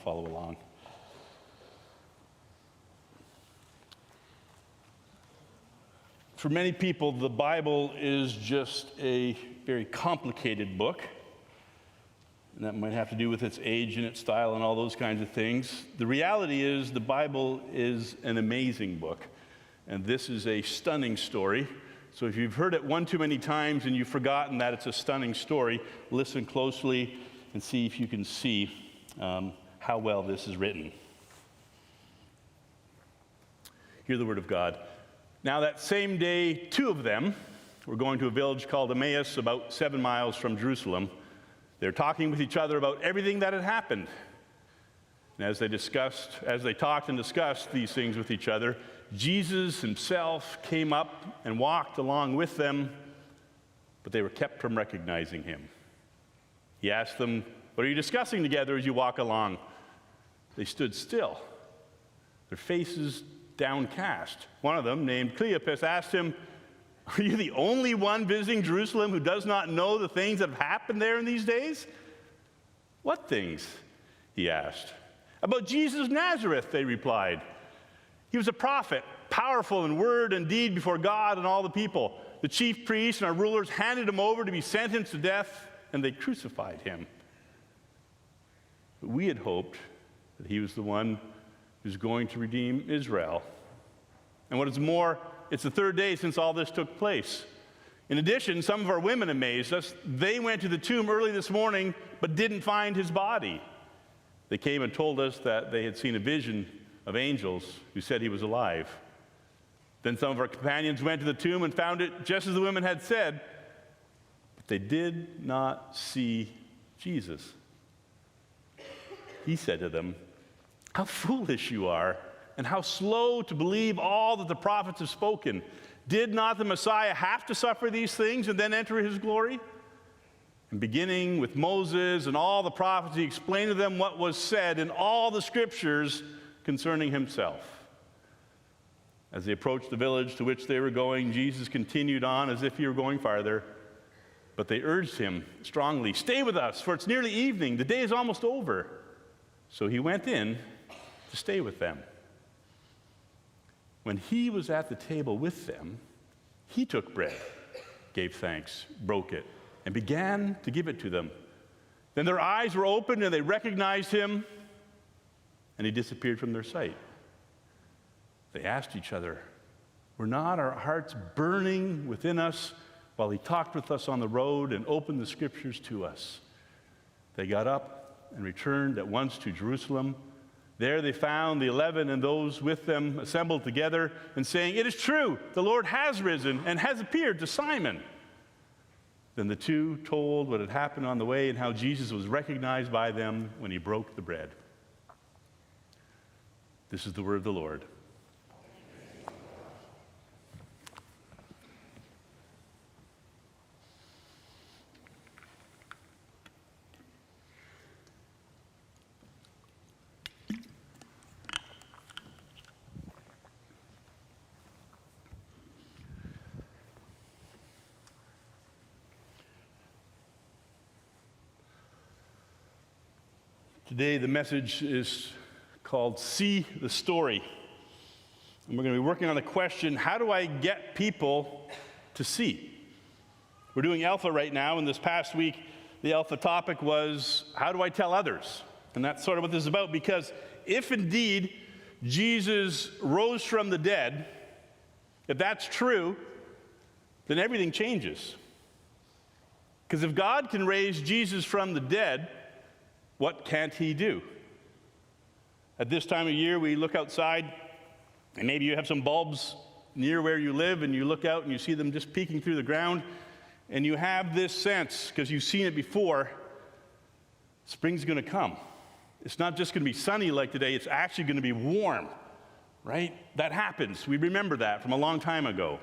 follow along. For many people, the Bible is just a very complicated book. And that might have to do with its age and its style and all those kinds of things. The reality is the Bible is an amazing book. And this is a stunning story. So if you've heard it one too many times and you've forgotten that it's a stunning story, listen closely and see if you can see how well this is written. Hear the word of God. Now that same day, two of them were going to a village called Emmaus, about 7 miles from Jerusalem. They were talking with each other about everything that had happened. And as they talked and discussed these things with each other, Jesus himself came up and walked along with them, but they were kept from recognizing him. He asked them, "What are you discussing together as you walk along?" They stood still, their faces downcast. One of them, named Cleopas, asked him, "Are you the only one visiting Jerusalem who does not know the things that have happened there in these days?" "What things?" he asked. "About Jesus of Nazareth," they replied. "He was a prophet, powerful in word and deed before God and all the people. The chief priests and our rulers handed him over to be sentenced to death, and they crucified him. But we had hoped that he was the one who's going to redeem Israel. And what is more, it's the third day since all this took place. In addition, some of our women amazed us. They went to the tomb early this morning, but didn't find his body. They came and told us that they had seen a vision of angels who said he was alive. Then some of our companions went to the tomb and found it just as the women had said, but they did not see Jesus." He said to them, "How foolish you are, and how slow to believe all that the prophets have spoken. Did not the Messiah have to suffer these things and then enter his glory?" And beginning with Moses and all the prophets, he explained to them what was said in all the scriptures concerning himself. As they approached the village to which they were going, Jesus continued on as if he were going farther. But they urged him strongly, "Stay with us, for it's nearly evening. The day is almost over." So he went in to stay with them. When he was at the table with them, he took bread, gave thanks, broke it, and began to give it to them. Then their eyes were opened and they recognized him, and he disappeared from their sight. They asked each other, "Were not our hearts burning within us while he talked with us on the road and opened the scriptures to us?" They got up and returned at once to Jerusalem. There they found the 11 and those with them assembled together and saying, "It is true, the Lord has risen and has appeared to Simon." Then the two told what had happened on the way and how Jesus was recognized by them when he broke the bread. This is the word of the Lord. Today, the message is called See the Story. And we're going to be working on the question, how do I get people to see? We're doing Alpha right now, and this past week, the Alpha topic was, how do I tell others? And that's sort of what this is about, because if indeed Jesus rose from the dead, if that's true, then everything changes. Because if God can raise Jesus from the dead, what can't he do? At this time of year, we look outside, and maybe you have some bulbs near where you live, and you look out and you see them just peeking through the ground, and you have this sense, because you've seen it before, spring's going to come. It's not just going to be sunny like today, it's actually going to be warm, right? That happens. We remember that from a long time ago.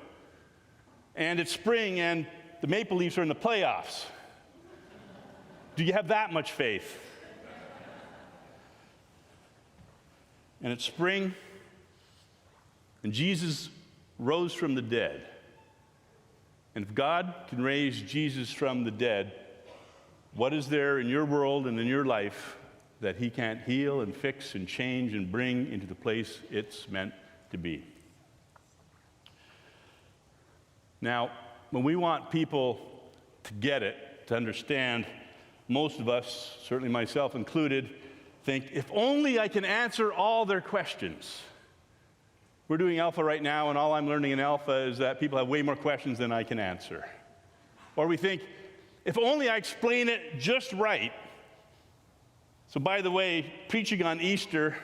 And it's spring, and the Maple Leafs are in the playoffs. Do you have that much faith? And it's spring, and Jesus rose from the dead. And if God can raise Jesus from the dead, what is there in your world and in your life that he can't heal and fix and change and bring into the place it's meant to be. Now, when we want people to get it, to understand, most of us, certainly myself included, think, if only I can answer all their questions. We're doing Alpha right now, and all I'm learning in Alpha is that people have way more questions than I can answer. Or we think, if only I explain it just right. So by the way, preaching on Easter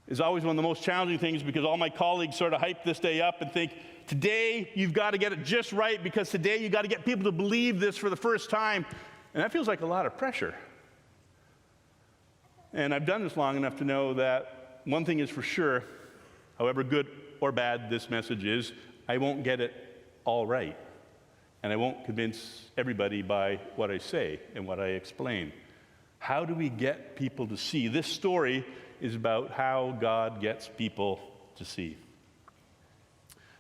is always one of the most challenging things, because all my colleagues sort of hype this day up and think, today you've got to get it just right, because today you've got to get people to believe this for the first time. And that feels like a lot of pressure. And I've done this long enough to know that one thing is for sure, however good or bad this message is, I won't get it all right. And I won't convince everybody by what I say and what I explain. How do we get people to see? This story is about how God gets people to see.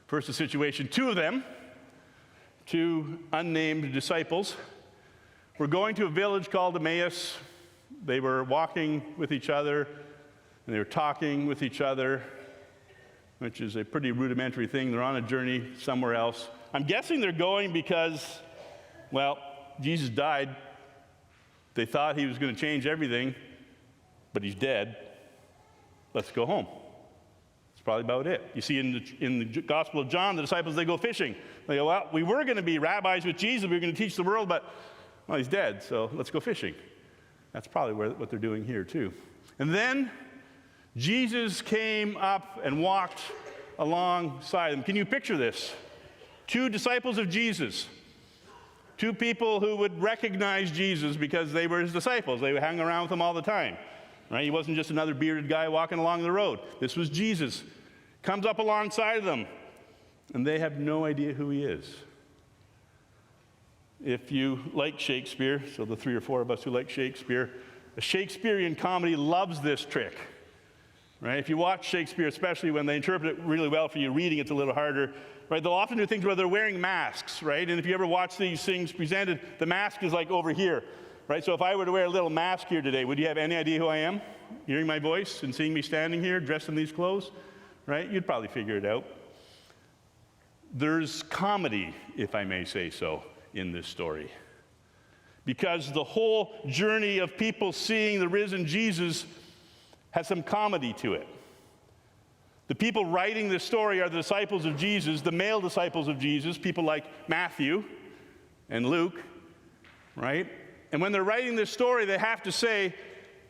First, the situation. Two of them, two unnamed disciples, were going to a village called Emmaus. They were walking with each other, and they were talking with each other, which is a pretty rudimentary thing. They're on a journey somewhere else. I'm guessing they're going because, well, Jesus died. They thought he was going to change everything, but he's dead. Let's go home. That's probably about it. You see, in the Gospel of John, the disciples, they go fishing. They go, well, we were going to be rabbis with Jesus. We were going to teach the world, but, well, he's dead, so let's go fishing. That's probably what they're doing here, too. And then Jesus came up and walked alongside them. Can you picture this? Two disciples of Jesus. Two people who would recognize Jesus because they were his disciples. They would hang around with him all the time. Right? He wasn't just another bearded guy walking along the road. This was Jesus. Comes up alongside of them, and they have no idea who he is. If you like Shakespeare, so the 3 or 4 of us who like Shakespeare, a Shakespearean comedy loves this trick. Right? If you watch Shakespeare, especially when they interpret it really well for you, reading it's a little harder. Right? They'll often do things where they're wearing masks, right? And if you ever watch these things presented, the mask is like over here, right? So if I were to wear a little mask here today, would you have any idea who I am? Hearing my voice and seeing me standing here dressed in these clothes, right? You'd probably figure it out. There's comedy, if I may say so, in this story. Because the whole journey of people seeing the risen Jesus has some comedy to it. The people writing this story are the disciples of Jesus, the male disciples of Jesus, people like Matthew and Luke, right? And when they're writing this story, they have to say,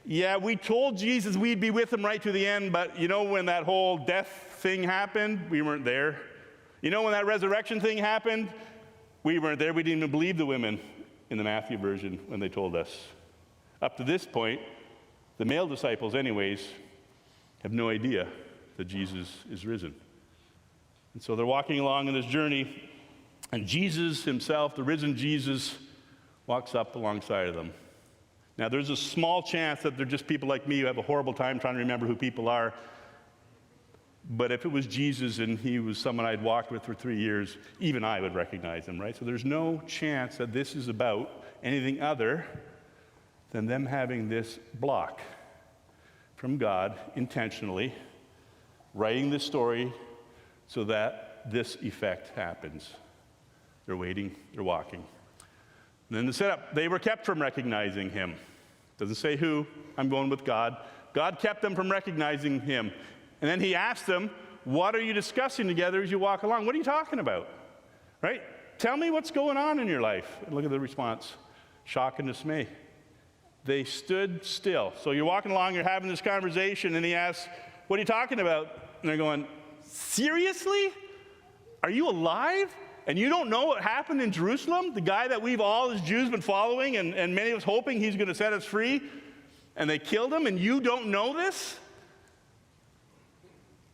yeah, we told Jesus we'd be with him right to the end, but you know when that whole death thing happened, we weren't there. You know when that resurrection thing happened, we weren't there. We didn't even believe the women in the Matthew version when they told us. Up to this point, the male disciples anyways have no idea that Jesus is risen. And so they're walking along in this journey, and Jesus himself, the risen Jesus, walks up alongside of them. Now, there's a small chance that they're just people like me who have a horrible time trying to remember who people are. But if it was Jesus and he was someone I'd walked with for 3 years, even I would recognize him, right? So there's no chance that this is about anything other than them having this block from God intentionally, writing this story so that this effect happens. They're waiting, they're walking. And then the setup, they were kept from recognizing him. Doesn't say who, I'm going with God. God kept them from recognizing him. And then he asked them, what are you discussing together as you walk along? What are you talking about? Right? Tell me what's going on in your life. And look at the response. Shock and dismay. They stood still. So you're walking along, you're having this conversation, and he asks, what are you talking about? And they're going, seriously? Are you alive? And you don't know what happened in Jerusalem? The guy that we've all as Jews been following and many of us hoping he's going to set us free? And they killed him and you don't know this?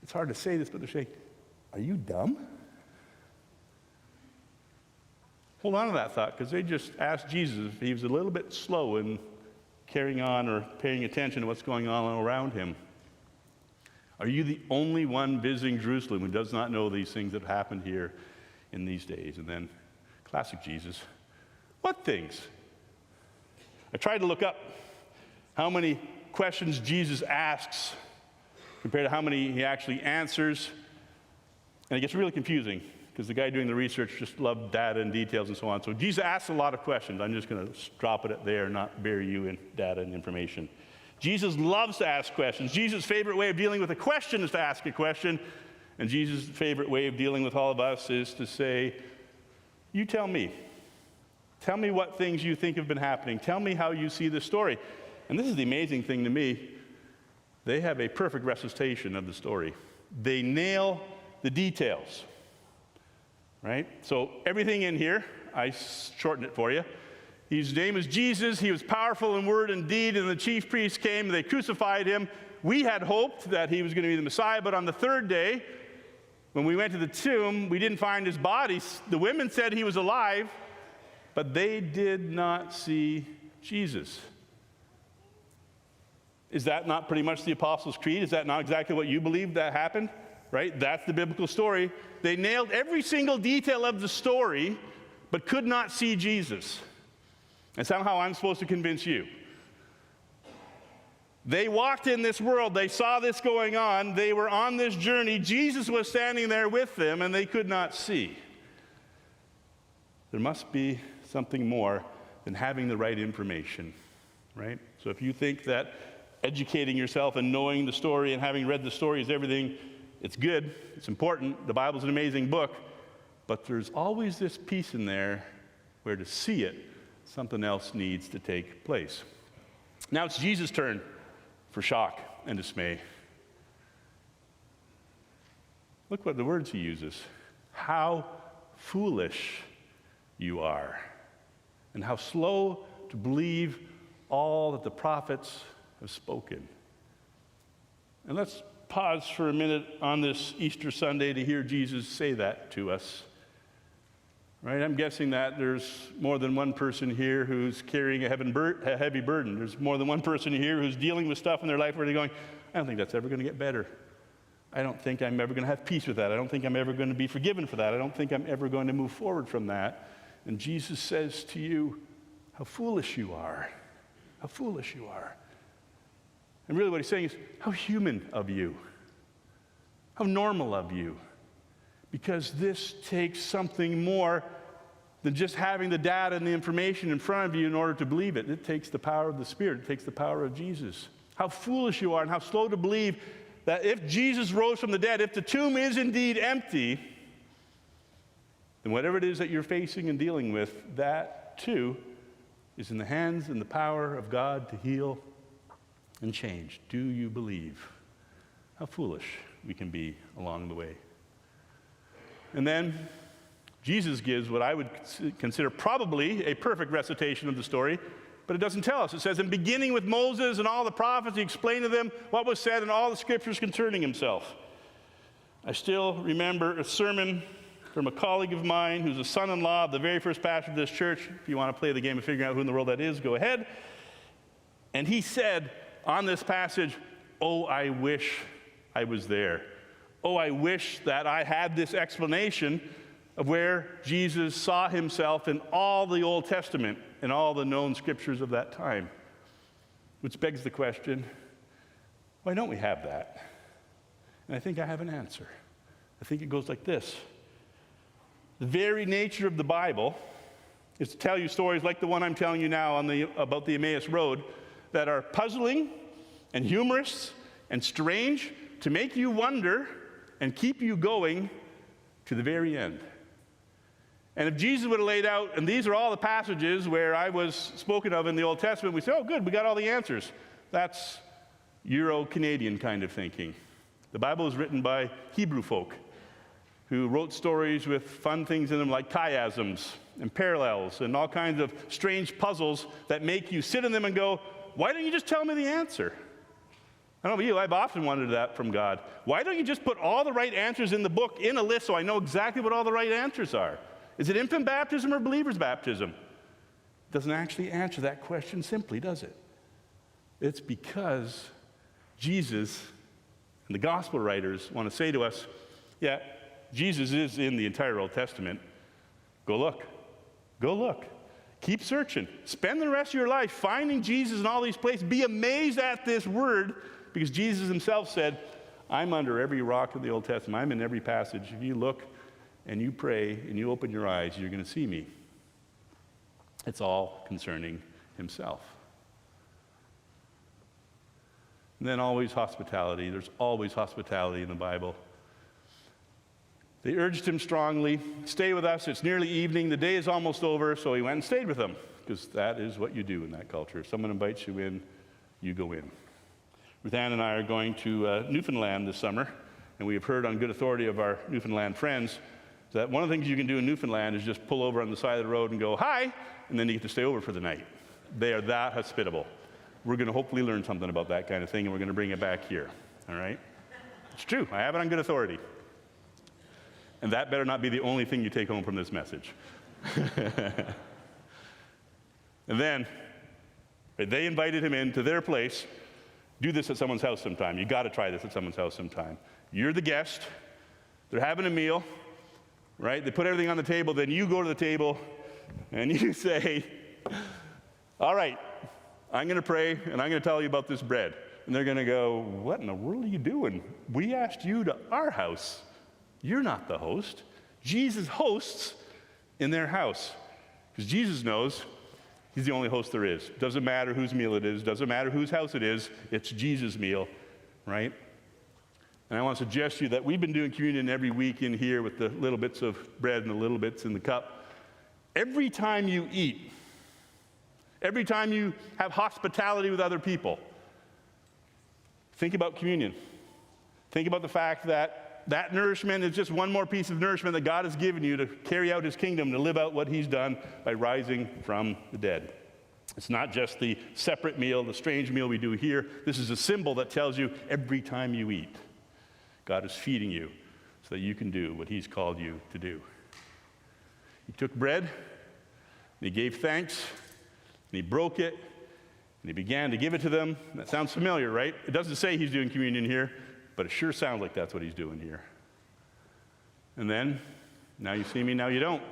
It's hard to say this, but they're saying, are you dumb? Hold on to that thought, because they just asked Jesus if he was a little bit slow in carrying on or paying attention to what's going on around him. Are you the only one visiting Jerusalem who does not know these things that happened here in these days? And then, classic Jesus, what things? I tried to look up how many questions Jesus asks compared to how many he actually answers. And it gets really confusing because the guy doing the research just loved data and details and so on. So Jesus asks a lot of questions. I'm just going to drop it there, not bury you in data and information. Jesus loves to ask questions. Jesus' favorite way of dealing with a question is to ask a question. And Jesus' favorite way of dealing with all of us is to say, you tell me. Tell me what things you think have been happening. Tell me how you see this story. And this is the amazing thing to me. They have a perfect recitation of the story. They nail the details, right? So everything in here, I shortened it for you. His name is Jesus. He was powerful in word and deed, and the chief priests came. They crucified him. We had hoped that he was going to be the Messiah, but on the third day, when we went to the tomb, we didn't find his body. The women said he was alive, but they did not see Jesus. Is that not pretty much the Apostles' Creed? Is that not exactly what you believe that happened? Right? That's the biblical story. They nailed every single detail of the story, but could not see Jesus. And somehow I'm supposed to convince you. They walked in this world. They saw this going on. They were on this journey. Jesus was standing there with them, and they could not see. There must be something more than having the right information, right? So if you think that educating yourself and knowing the story and having read the story is everything, it's good, it's important. The Bible's an amazing book, but there's always this piece in there where to see it, something else needs to take place. Now it's Jesus' turn for shock and dismay. Look what the words he uses. How foolish you are, and how slow to believe all that the prophets have spoken. And let's pause for a minute on this Easter Sunday to hear Jesus say that to us. Right? I'm guessing that there's more than one person here who's carrying a heavy burden. There's more than one person here who's dealing with stuff in their life where they're going, I don't think that's ever going to get better. I don't think I'm ever going to have peace with that. I don't think I'm ever going to be forgiven for that. I don't think I'm ever going to move forward from that. And Jesus says to you, how foolish you are. How foolish you are. And really what he's saying is, how human of you. How normal of you. Because this takes something more than just having the data and the information in front of you in order to believe it. It takes the power of the Spirit. It takes the power of Jesus. How foolish you are and how slow to believe that if Jesus rose from the dead, if the tomb is indeed empty, then whatever it is that you're facing and dealing with, that too is in the hands and the power of God to heal and change. Do you believe? How foolish we can be along the way. And then Jesus gives what I would consider probably a perfect recitation of the story, but it doesn't tell us. It says, in beginning with Moses and all the prophets, he explained to them what was said in all the scriptures concerning himself. I still remember a sermon from a colleague of mine who's a son-in-law of the very first pastor of this church. If you want to play the game of figuring out who in the world that is, go ahead. And he said on this passage, oh, I wish I was there. Oh, I wish that I had this explanation of where Jesus saw himself in all the Old Testament and all the known scriptures of that time. Which begs the question, why don't we have that? And I think I have an answer. I think it goes like this. The very nature of the Bible is to tell you stories like the one I'm telling you now about the Emmaus Road that are puzzling and humorous and strange to make you wonder and keep you going to the very end. And if Jesus would have laid out, and these are all the passages where I was spoken of in the Old Testament, we say, oh, good, we got all the answers. That's Euro-Canadian kind of thinking. The Bible is written by Hebrew folk who wrote stories with fun things in them like chiasms and parallels and all kinds of strange puzzles that make you sit in them and go, why don't you just tell me the answer? I don't know about you, I've often wondered that from God. Why don't you just put all the right answers in the book in a list so I know exactly what all the right answers are? Is it infant baptism or believer's baptism? It doesn't actually answer that question simply, does it? It's because Jesus and the gospel writers want to say to us, yeah, Jesus is in the entire Old Testament. Go look. Go look. Keep searching. Spend the rest of your life finding Jesus in all these places. Be amazed at this word, because Jesus himself said, I'm under every rock of the Old Testament. I'm in every passage. If you look and you pray and you open your eyes, you're going to see me. It's all concerning himself. And then always hospitality. There's always hospitality in the Bible. They urged him strongly, stay with us. It's nearly evening. The day is almost over. So he went and stayed with them, because that is what you do in that culture. If someone invites you in, you go in. Ruth Ann and I are going to Newfoundland this summer, and we have heard on good authority of our Newfoundland friends that one of the things you can do in Newfoundland is just pull over on the side of the road and go, hi, and then you get to stay over for the night. They are that hospitable. We're going to hopefully learn something about that kind of thing, and we're going to bring it back here, all right? It's true. I have it on good authority. And that better not be the only thing you take home from this message. And then they invited him into their place. Do this at someone's house sometime. You got to try this at someone's house sometime. You're the guest. They're having a meal, right? They put everything on the table. Then you go to the table and you say, all right, I'm going to pray and I'm going to tell you about this bread. And they're going to go, what in the world are you doing? We asked you to our house. You're not the host. Jesus hosts in their house, because Jesus knows he's the only host there is. Doesn't matter whose meal it is. Doesn't matter whose house it is. It's Jesus' meal, right? And I want to suggest to you that we've been doing communion every week in here with the little bits of bread and the little bits in the cup. Every time you eat, every time you have hospitality with other people, think about communion. Think about the fact that that nourishment is just one more piece of nourishment that God has given you to carry out his kingdom, to live out what he's done by rising from the dead. It's not just the separate meal, the strange meal we do here. This is a symbol that tells you every time you eat, God is feeding you so that you can do what he's called you to do. He took bread, and he gave thanks, and he broke it, and he began to give it to them. That sounds familiar, right? It doesn't say he's doing communion here, but it sure sounds like that's what he's doing here. And then, now you see me, now you don't.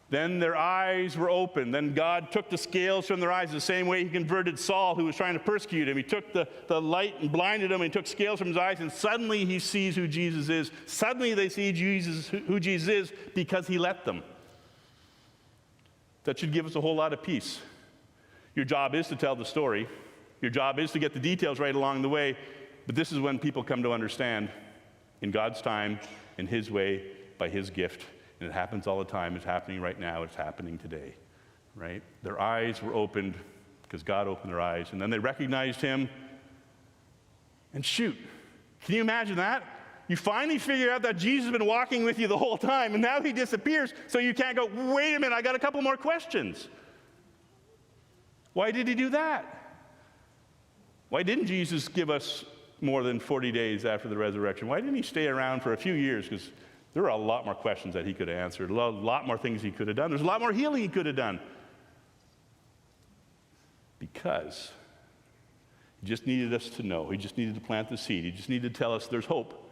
Then their eyes were open. Then God took the scales from their eyes the same way he converted Saul, who was trying to persecute him. He took the light and blinded him, and he took scales from his eyes, and suddenly he sees who Jesus is. Suddenly they see who Jesus is, because he let them. That should give us a whole lot of peace. Your job is to tell the story. Your job is to get the details right along the way. But this is when people come to understand, in God's time, in his way, by his gift. And it happens all the time. It's happening right now. It's happening today, right? Their eyes were opened because God opened their eyes. And then they recognized him. And shoot, can you imagine that? You finally figure out that Jesus has been walking with you the whole time, and now he disappears, so you can't go, wait a minute, I got a couple more questions. Why did he do that? Why didn't Jesus give us more than 40 days after the resurrection? Why didn't he stay around for a few years? Because there were a lot more questions that he could have answered, a lot more things he could have done. There's a lot more healing he could have done. Because he just needed us to know. He just needed to plant the seed. He just needed to tell us there's hope.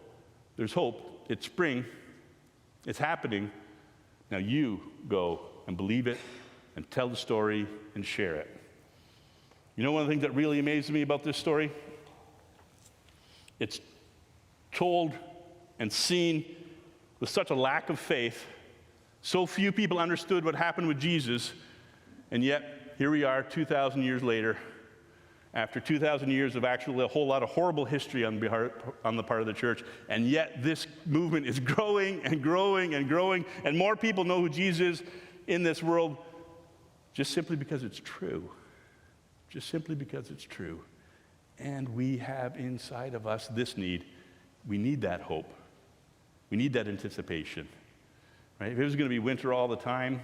There's hope. It's spring. It's happening. Now you go and believe it and tell the story and share it. You know one of the things that really amazes me about this story? It's told and seen with such a lack of faith. So few people understood what happened with Jesus, and yet here we are 2,000 years later, after 2,000 years of actually a whole lot of horrible history on the part of the church, and yet this movement is growing and growing and growing, and more people know who Jesus is in this world just simply because it's true. Just simply because it's true. And we have inside of us this need. We need that hope. We need that anticipation. Right? If it was going to be winter all the time,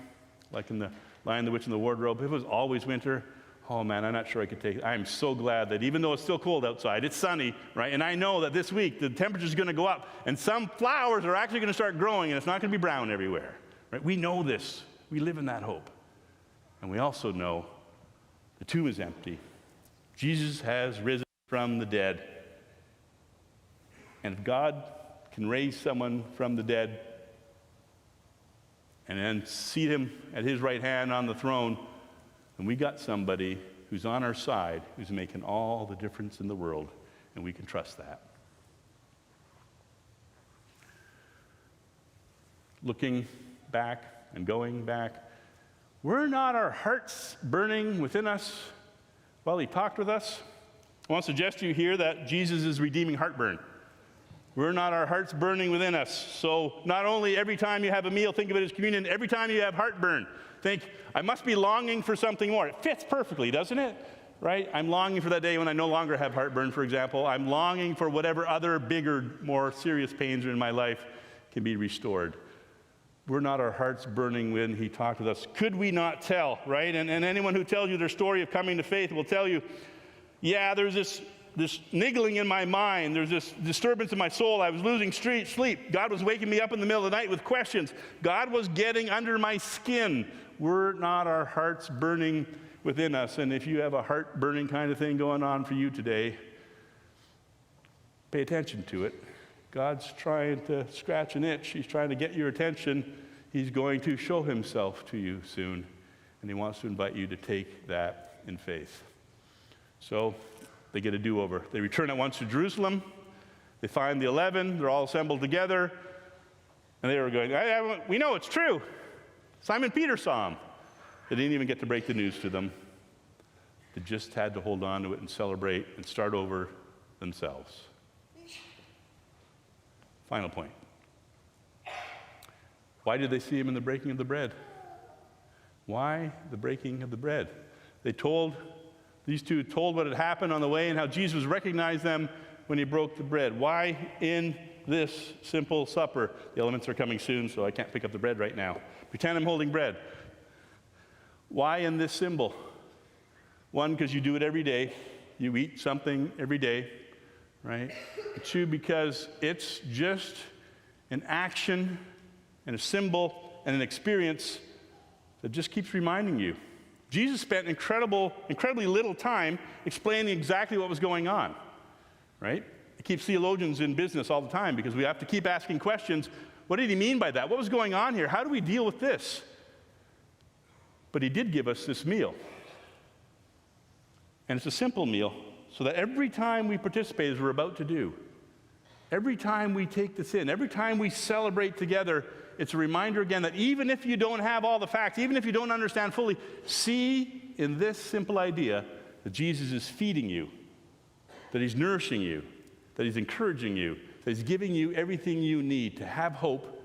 like in The Lion, the Witch, and the Wardrobe, if it was always winter, oh man, I'm not sure I could take it. I'm so glad that even though it's still cold outside, it's sunny, right? And I know that this week the temperature's going to go up, and some flowers are actually going to start growing, and it's not going to be brown everywhere. Right? We know this. We live in that hope. And we also know the tomb is empty. Jesus has risen from the dead. And if God can raise someone from the dead and then seat him at his right hand on the throne, And we got somebody who's on our side, who's making all the difference in the world, and we can trust that. Looking back and going back, were not our hearts burning within us while he talked with us? I want to suggest to you here that Jesus is redeeming heartburn. Were not our hearts burning within us? So not only every time you have a meal, think of it as communion. Every time you have heartburn, think, I must be longing for something more. It fits perfectly, doesn't it? Right? I'm longing for that day when I no longer have heartburn, for example. I'm longing for whatever other bigger, more serious pains are in my life can be restored. Were not our hearts burning when he talked with us? Could we not tell, right? And anyone who tells you their story of coming to faith will tell you, yeah, there's this niggling in my mind. There's this disturbance in my soul. I was losing sleep. God was waking me up in the middle of the night with questions. God was getting under my skin. Were not our hearts burning within us? And if you have a heart burning kind of thing going on for you today, pay attention to it. God's trying to scratch an itch. He's trying to get your attention. He's going to show himself to you soon. And he wants to invite you to take that in faith. So they get a do-over. They return at once to Jerusalem. They find the 11. They're all assembled together. And they were going, we know it's true. Simon Peter saw him. They didn't even get to break the news to them. They just had to hold on to it and celebrate and start over themselves. Final point. Why did they see him in the breaking of the bread? Why the breaking of the bread? These two told what had happened on the way and how Jesus recognized them when he broke the bread. Why in this simple supper? The elements are coming soon, so I can't pick up the bread right now. Pretend I'm holding bread. Why in this symbol? One, because you do it every day. You eat something every day, right? Two, because it's just an action and a symbol and an experience that just keeps reminding you. Jesus spent incredibly little time explaining exactly what was going on, right? It keeps theologians in business all the time because we have to keep asking questions. What did he mean by that? What was going on here? How do we deal with this? But he did give us this meal. And it's a simple meal, so that every time we participate, as we're about to do, every time we take this in, every time we celebrate together, it's a reminder again that even if you don't have all the facts, even if you don't understand fully, see in this simple idea that Jesus is feeding you, that he's nourishing you, that he's encouraging you, that he's giving you everything you need to have hope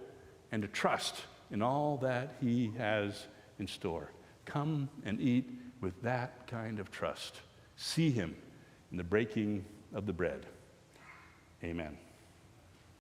and to trust in all that he has in store. Come and eat with that kind of trust. See him in the breaking of the bread. Amen.